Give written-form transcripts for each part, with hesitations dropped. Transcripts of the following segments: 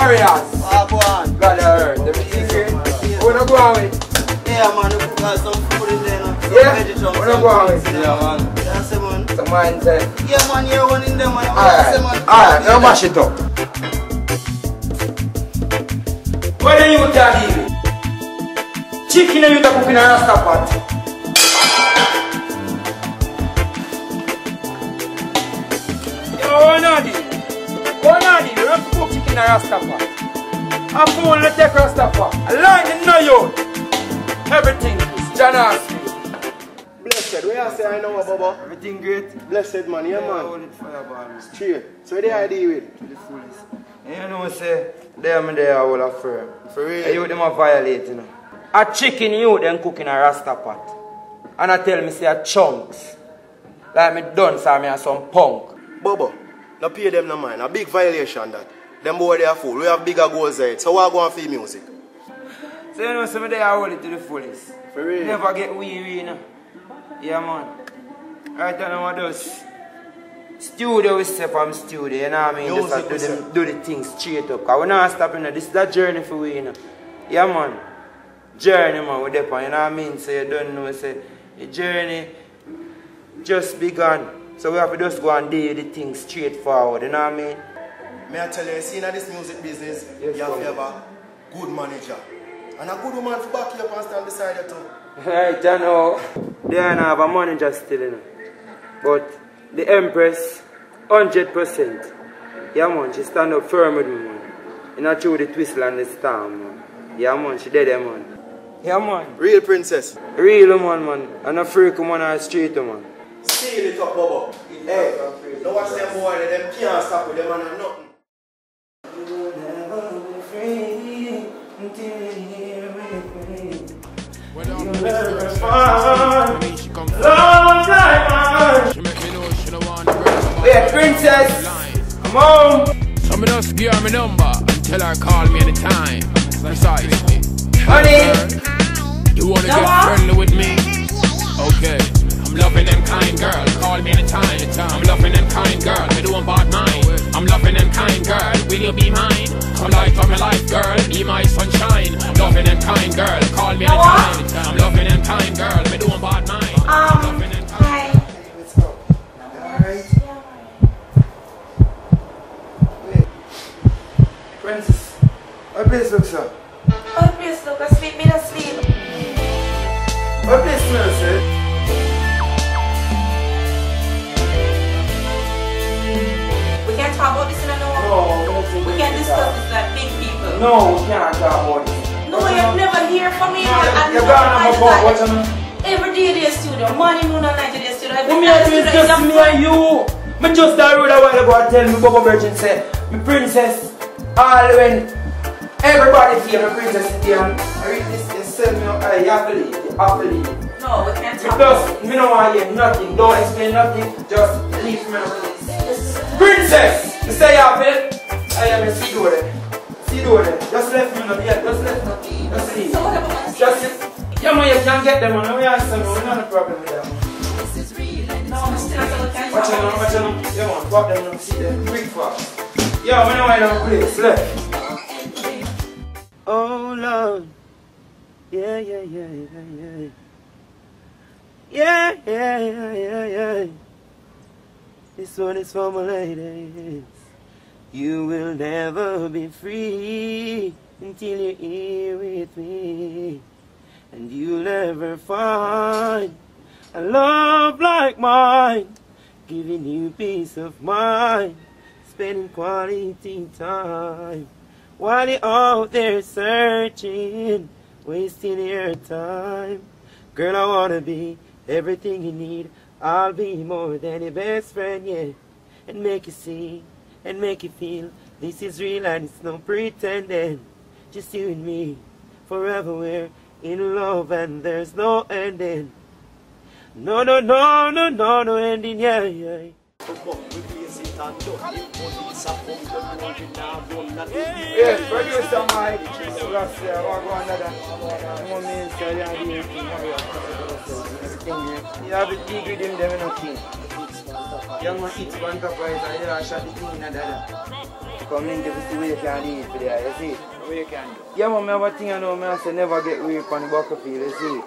Warriors. Ah, go on. God earth. The secret. Wanna go on with? Yeah, man, you got some food in there now. Yeah? Wanna go on with? Yeah, man. That's it, man. Some man say. Yeah, man, you're one in there, man. Alright, now mash it up. What do you tell me? Chicken and you are cooking a Rasta pot. Yo, Nadi. Oh, Nadi, you have to cook chicken and Rasta pot. I'm going to take Rasta pot. I like it, no, you. Everything is John Ashley. Blessed, where I say I know, Baba? Everything great. Blessed, man, yeah, man. Hold it fireball. Straight. So, what do I deal with? To the fullest. And you know, say, them and they are all a firm. For real? And you them are violating. You know. A chicken you then cooking a Rasta pot. And I tell me say a chunks. Like me done so me a some punk. Baba, now pay them no mind. A big violation that. Them boy they are full. We have bigger goals there. So why go on for music? So you know, some of they are hold it to the fullest. For real? Never get weary, you know. Yeah, man. Right now, I just studio we step from studio, you know what I mean? Just do the things straight up. Because we're not stopping. This is that journey for we, you know. Yeah, man. Journey, man, we're there, you know what I mean? So you don't know, say, the journey just begun. So we have to just go and do the things straightforward, you know what I mean? May I tell you, see in this music business, yes, you have to have a good manager. And a good woman to back you up and stand beside you too. Right, I know. They don't have a manager still, you know. But the Empress, 100%. Yeah, man, she stand up firm with me, man. You know, through the twist and the storm, man. Yeah, man, she dead there, man. Yeah, man. Real princess. Real woman, man. And a freak woman on the street, man. Steal it up, Bubba. Hey, don't watch them boy, them can't stop with them and nothing. You will never be free until you hear me. You'll never find love like mine. Wait, princess. Come on. So me just give her my number and tell her call me anytime. Precisely. Honey. You wanna get friendly with me? Okay. I'm loving them kind girl. Call me anytime. I'm loving them kind girl. Me doing bad mine. I'm loving them kind girl. Will you be mine? Come light up my life, girl. Be my sunshine. Loving them kind girl. Call me anytime. I'm loving them kind girl. Me doing bad mine. I'm loving them kind. Hi. Let's go. Alright. Wait. Princess, what place looks so? Oh, please look asleep. Me not sleep. What place smells, sir? We can't talk about this in a no. We can't discuss this like big people. No, we can't talk about this. No, you've never hear from me. You're gone about what's on? Every day to the studio. Morning, noon, and night to the studio. What me and you is just me and you. Me just that road a while ago and tell me Bubba Virgin say, me princess, all when everybody feel my princess is there and I read this and sell me up, you have to leave, you have to leave. No, we can't talk Because about me don't want to hear nothing, don't explain nothing, just leave me alone. Princess! You say you have it? I am a see door there. See door there. Just left me not yet, just left me. Just leave. So what about Just yeah man, you can get them on. We are some, we don't have a problem with them. no, I'm still not so we can't Watch talk them, about watch them. Yeah man, pop them and see them quick fast. Yeah, we know why don't place, left. Oh Lord. Yeah, yeah, yeah, yeah, yeah. Yeah, yeah, yeah, yeah, yeah. This one is for my ladies. You will never be free until you're here with me. And you'll never find a love like mine, giving you peace of mind, spending quality time. While you're out there searching, wasting your time. Girl, I wanna be everything you need. I'll be more than your best friend, yeah. And make you see, and make you feel this is real and it's no pretending. Just you and me, forever we're in love and there's no ending. No, no, no, no, no, no ending, yeah, yeah. Yes, producer Mike. Last year, I want to go another. You have a big with him, them nothing. Young man eats one top right, and you shot the thing in another. come link if you see what you can do for there, you see? What you can do? Yeah, man, I have a thing I know, man, I say never get weird on the battlefield, you see?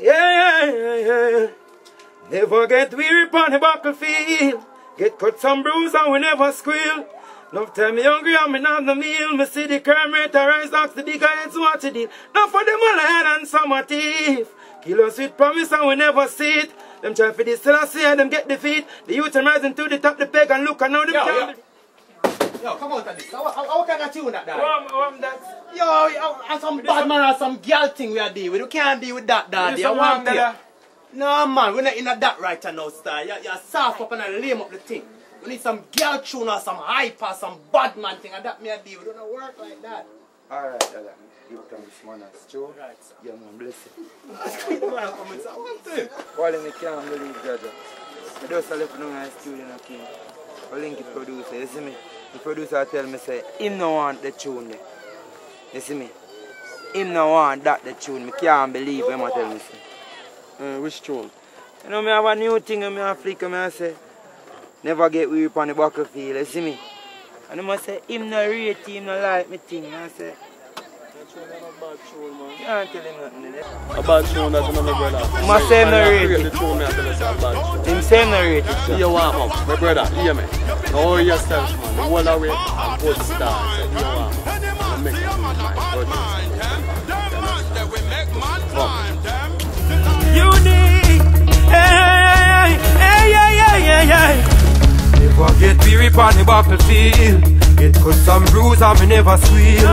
Yeah. Never get weary on the battlefield. Get cut some bruise and we never squeal. Enough time me hungry and me not the meal. Me see the crime rate rise, ask the bigger heads what to deal. Now for them all I and some a thief. Kill us with promise and we never see it. Them try for this till I see them get defeat. The youth are rising to the top the peg and look and now them can't. Yo, come on to this. How can I tune that? That? Yo, some bad man or some girl thing we are dealing with. We can't deal with that, daddy. I want to. No, man, we're not in that right now, star. You're soft up and I lame up the thing. We need some girl tune or some hype or some bad man thing, and that me a deal. We don't work like that. Alright, Dada. You come this man as true. Right, sir. Yeah, man, bless you. Well, me can't believe Jaja. I just left now in the studio, okay? I link the producer, you see me? The producer tell me, say, him no want the tune there. You see me? Him no want that the tune. Me can't believe him tell me, say. Which tune? You know, me have a new thing and me have flick and me say, never get weary on the battlefield, you see me? And I must say, him no rate, him no like me thing. And I say, you can't tell him nothing. A bad tune that's another brother. I must say him no rate it. Him say him no rate it, sir. You want up, my brother, hear me. Know yourself, man. The whole away and put stars. You want up. You make it my Unique, hey. Never get weary on the battlefield. Get cut some bruise and me never squeal.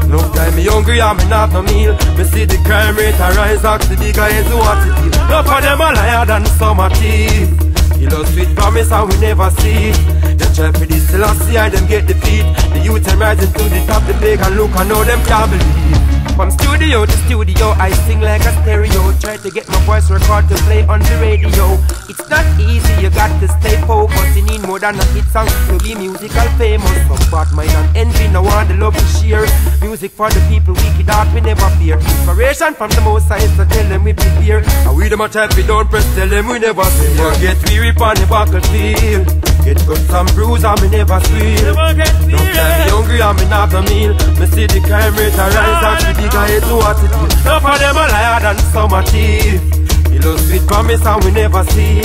No time me hungry and me not no meal. Me see the crime rate a rise, ask the bigger heads what it is. Enough of them are liar than summer thief. Kill us with promise and we never see. Them try for this till I see how them get defeat. The youth are rising to the top, the big and look and know them can't believe. From studio to studio, I sing like a stereo. Try to get my voice record to play on the radio. It's not easy, you got to stay focused. You need more than a hit song to be musical famous. Some bad mind and envy, no one the love to share. Music for the people, wicked heart we never fear. Inspiration from the most high, so tell them we prepare. And we them a type we don't press, tell them we never fear. Get weary on the battlefield. Get cut some bruise and me never squeal. Don't tell me hungry and me not a meal. Me see the crime rate a rise and the bigger head to what it is. Enough of them a liar than summer thief. He loves sweet promise and we never see.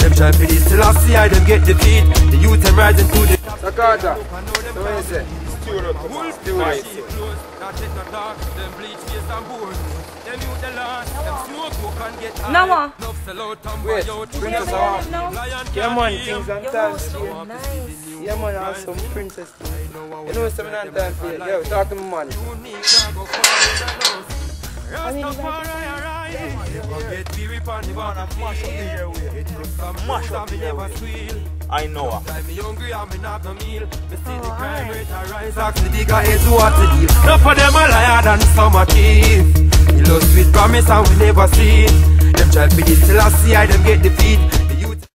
Them try for this till I see how them get defeat. The youth them rising to the top. Sakata, so what you say? Studio. Now what? Wait, Princess Award. Yeah man, things and times. Nice. Yeah man, I have some princess. You know some time for you. Yeah, talk to me man. I know her. Enough of them a liar than summer thief. He loves sweet promise and we never see. Them try for this till I see how them get defeat. The youth.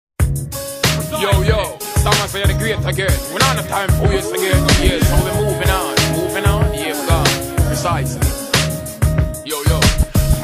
Yo, someone say the great again. We're not enough time for years again. Yeah, so we're moving on, yeah, we got precisely. Yo.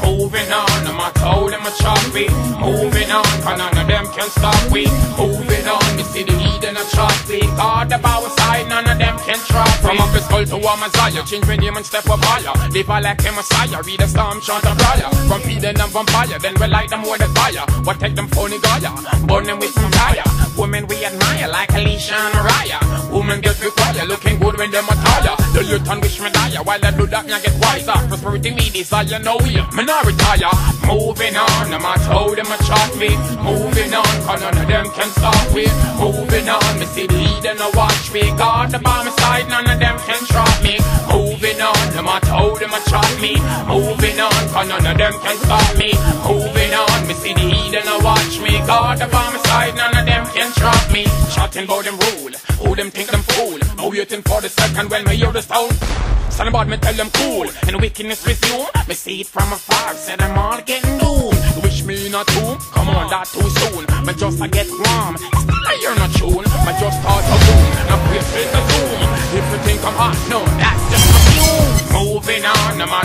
Moving on, no matter how them a chop we. Moving on, cause none of them can stop we. Moving on, me see the heat and a chop we. God the power side, none of them can trap we. From up his skull to a Messiah, change my name and step up higher. Live like a Messiah, read a storm, chant a prayer. From feeding and vampire, then we light them with the fire. What take them phony Gaia, burn them with some fire. Women we admire like Alicia and Araya. Women get required, looking good when them attire. The youth and wish me die, while I do that me I get wiser. Prosperity me desire, no we me not retire. Moving on, no matter how them a chat me. Moving on, cause none of them can stop me. Moving on, me see the lead and I watch me. God the by my side, none of them can trap me. Moving on, no matter how them a chat me. Moving on, cause none of them can stop me. Moving on, me see the lead and I watch me. God the by my side, none of them can trap me. Chatting about them rule, who them think them fool. Who waiting for the second when me hear the sound. Son about me tell them cool, and wickedness resume. Me see it from afar, said I'm all getting doomed. Wish me in a tomb, come on that too soon. Me just I get warm, still I hear no tune. Me just start to boom, now pray straight to zoom. If you think I'm hot, no, that's just a fume. Moving on,